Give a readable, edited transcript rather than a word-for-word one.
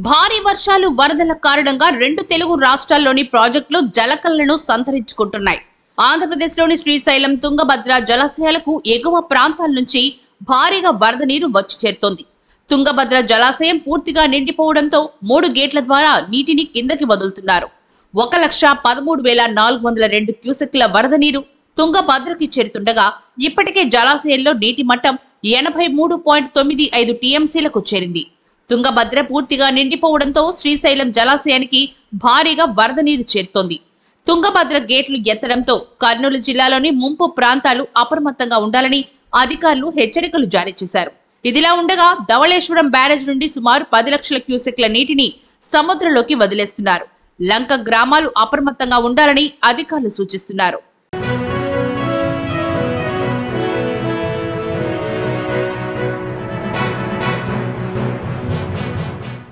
భారీ వర్షాలు వరదల కారణంగా రెండు తెలుగు రాష్ట్రాల్లోని ప్రాజెక్టులు జలకళను సంతరించుకుంటున్నాయి. ఆంధ్రప్రదేశ్లోని శ్రీశైలం, తుంగభద్ర జలాశయాలకు ఎగువ ప్రాంతాల నుంచి భారీగా వరద నీరు వచ్చి చేరుతోంది. తుంగభద్ర జలాశయం పూర్తిగా నిండిపోవడంతో 3 గేట్ల ద్వారా నీటిని కిందకి వదులుతున్నారు. 1,13,402 క్యూసెక్ల వరద నీరు తుంగభద్రకి చేరుతుండగా ఇప్పటికే జలాశయంలో నీటి మట్టం 83.95 టీఎంసీలకు చేరింది. తుంగభద్ర పూర్తిగా నిండిపోవడంతో శ్రీశైలం జలాశయానికి భారీగా వరద నీరు చేరుతోంది. తుంగభద్ర గేట్లు ఎత్తడంతో కర్నూలు జిల్లాలోని ముంపు ప్రాంతాలు అప్రమత్తంగా ఉండాలని అధికారులు హెచ్చరికలు జారీ చేశారు. ఇదిలా ఉండగా ధవళేశ్వరం బ్యారేజ్ నుండి సుమారు 10 లక్షల క్యూసెక్ల నీటిని సముద్రంలోకి వదిలేస్తున్నారు. లంక గ్రామాలు అప్రమత్తంగా ఉండాలని అధికారులు సూచిస్తున్నారు.